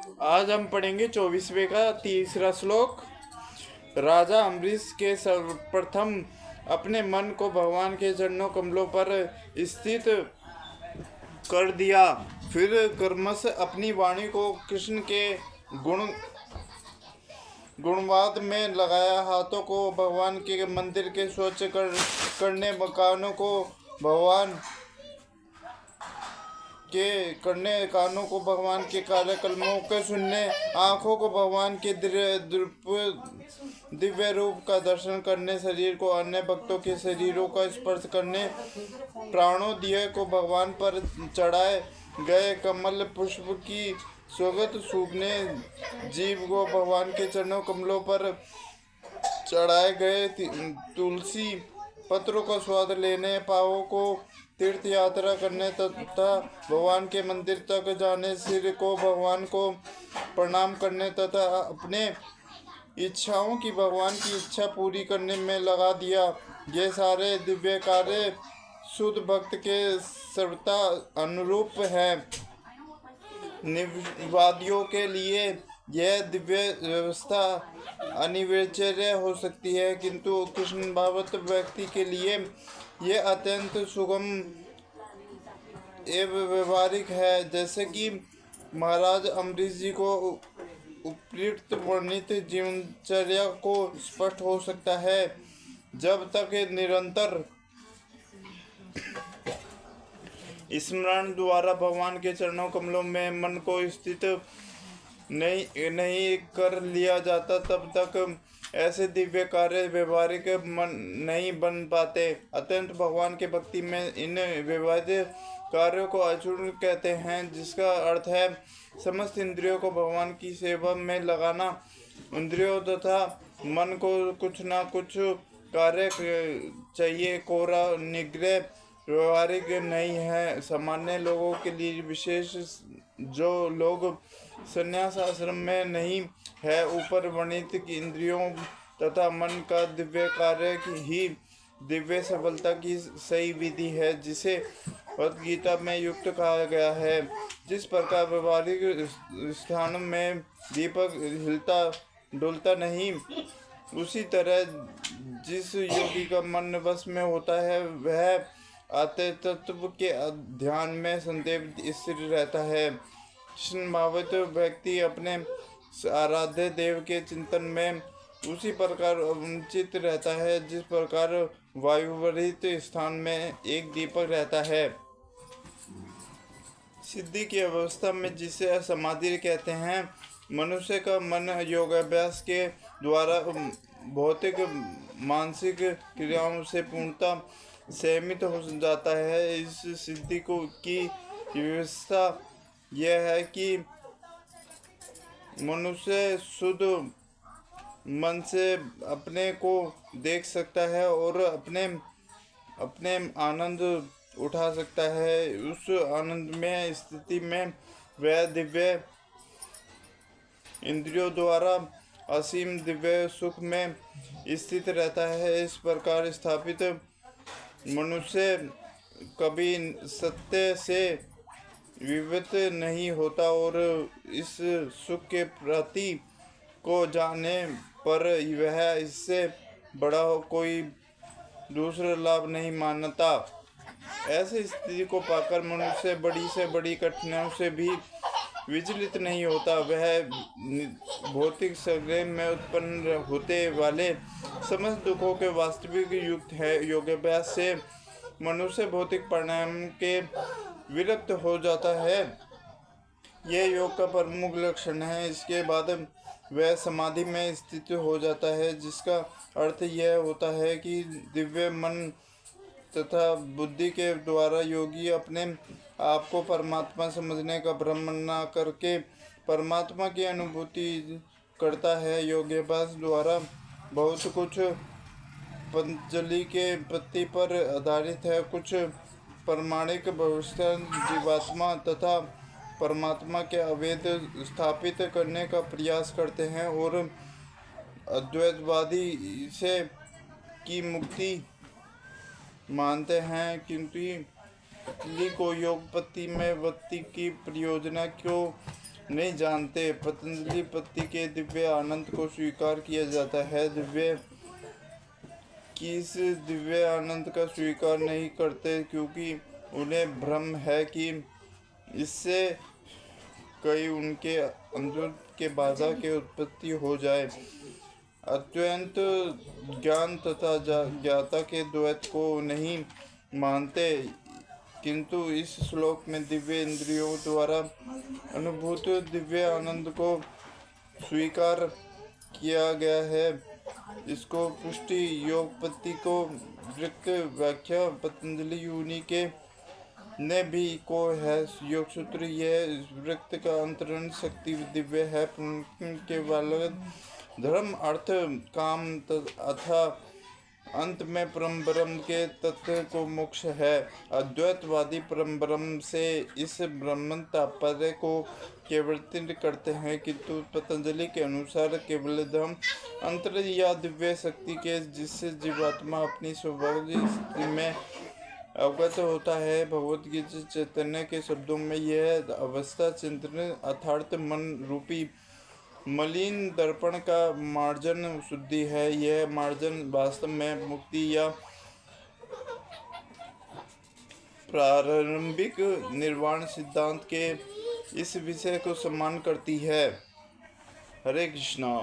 आज हम पढ़ेंगे 24वें का तीसरा श्लोक। राजा अम्बरीश के सर्वप्रथम अपने मन को भगवान के चरणों कमलों पर स्थित कर दिया, फिर कर्मश अपनी वाणी को कृष्ण के गुणवाद में लगाया, हाथों को भगवान के मंदिर के स्वच्छ करने, कानों को भगवान के काले कलमों के सुनने, आँखों को भगवान के दिव्य रूप का दर्शन करने, शरीर को अन्य भक्तों के शरीरों का स्पर्श करने, प्राणों दिए को भगवान पर चढ़ाए गए कमल पुष्प की स्वागत सूखने, जीव को भगवान के चरणों कमलों पर चढ़ाए गए तुलसी पत्रों का स्वाद लेने, पावों को तीर्थ यात्रा करने तथा भगवान के मंदिर तक जाने, सिर को भगवान को प्रणाम करने तथा अपने इच्छाओं की भगवान की इच्छा पूरी करने में लगा दिया। ये सारे दिव्य कार्य शुद्ध भक्त के सर्वथा अनुरूप है। निवादियों के लिए यह दिव्य व्यवस्था अनिवार्य हो सकती है, किंतु कृष्ण भावत व्यक्ति के लिए यह अत्यंत सुगम एवं व्यवहारिक है। जैसे कि महाराज अम्बरीश जी को उपयुक्त वर्णित जीवनचर्या को स्पष्ट हो सकता है, जब तक निरंतर स्मरण द्वारा भगवान के चरणों कमलों में मन को स्थित नहीं कर लिया जाता, तब तक ऐसे दिव्य कार्य व्यवहारिक नहीं बन पाते। अत्यंत भगवान के भक्ति में इन व्यवहारिक कार्यों को अचूर्ण कहते हैं, जिसका अर्थ है समस्त इंद्रियों को भगवान की सेवा में लगाना। इंद्रियों तथा मन को कुछ ना कुछ कार्य चाहिए, कोरा निग्रह व्यवहारिक नहीं है। सामान्य लोगों के लिए, विशेष जो लोग संन्यास आश्रम में नहीं है, ऊपर वर्णित की इंद्रियों तथा मन का दिव्य कार्य ही दिव्य सफलता की सही विधि है, जिसे भगवद गीता में युक्त कहा गया है। जिस प्रकार व्यवहारिक स्थानों में दीपक हिलता डुलता नहीं, उसी तरह जिस योगी का मन वश में होता है, वह आते तत्व के ध्यान में संदेव स्थिर रहता है। कृष्ण भावित व्यक्ति अपने आराध्य देव के चिंतन में उसी प्रकार उचित रहता है, जिस प्रकार वायुवर्हित स्थान में एक दीपक रहता है। सिद्धि की अवस्था में, जिसे समाधि कहते हैं, मनुष्य का मन योगाभ्यास के द्वारा भौतिक मानसिक क्रियाओं से पूर्णतः सहमित हो जाता है। इस सिद्धि की व्यवस्था यह है कि मनुष्य शुद्ध मन से अपने को देख सकता है और अपने आनंद उठा सकता है। उस आनंद में स्थिति में वह दिव्य इंद्रियों द्वारा असीम दिव्य सुख में स्थित रहता है। इस प्रकार स्थापित मनुष्य कभी सत्य से विविध नहीं होता और इस सुख के प्रति को जाने पर वह इससे बड़ा कोई दूसरा लाभ नहीं मानता। ऐसी स्थिति को पाकर मनुष्य बड़ी से बड़ी कठिनाइयों से भी विचलित नहीं होता। वह भौतिक संग्रह में उत्पन्न होते वाले समस्त दुखों के वास्तविक युक्त है। योगाभ्यास से मनुष्य भौतिक परिणाम के विरक्त हो जाता है। यह योग का प्रमुख लक्षण है। इसके बाद वह समाधि में स्थित हो जाता है, जिसका अर्थ यह होता है कि दिव्य मन तथा बुद्धि के द्वारा योगी अपने आप को परमात्मा समझने का भ्रम न करके परमात्मा की अनुभूति करता है। योगाभ्यास द्वारा बहुत कुछ पतंजलि के पत्ति पर आधारित है। कुछ प्रामाणिक भविष्य जीवात्मा तथा परमात्मा के अभेद स्थापित करने का प्रयास करते हैं और अद्वैतवादी इसे की मुक्ति मानते हैं, किंतु को योग पत्ति में व्यक्ति की परियोजना को नहीं जानते। पतंजलि पत्ती के दिव्य आनंद को स्वीकार किया जाता है, इस दिव्य आनंद का स्वीकार नहीं करते, क्योंकि उन्हें भ्रम है कि इससे कई उनके अंदर के बाधा के उत्पत्ति हो जाए। अत्यंत ज्ञान तथा ज्ञाता के द्वैत को नहीं मानते, किंतु इस श्लोक में दिव्य इंद्रियों द्वारा अनुभूत दिव्य आनंद को स्वीकार किया गया है। इसको पुष्टि योगपत्ति को वृक्क व्याख्या पतंजलि मुनि के ने भी को है। योग सूत्र यह वृत्त का अंतरण शक्ति दिव्य है, के वाले धर्म अर्थ काम अथा अंत में परम ब्रह्म के तत्व को मोक्ष है। अद्वैतवादी परम ब्रह्म से इस ब्रह्म तात्पर्य को केवलित करते हैं, किंतु पतंजलि के अनुसार केवल धर्म अंतर या दिव्य शक्ति के जिससे जीवात्मा अपनी स्वाभाविक स्थिति में अवगत होता है। भगवत गीता चैतन्य के शब्दों में यह अवस्था चिंतन अर्थात मन रूपी मलिन दर्पण का मार्जन शुद्धि है। यह मार्जन वास्तव में मुक्ति या प्रारंभिक निर्वाण सिद्धांत के इस विषय को सम्मान करती है। हरे कृष्णा।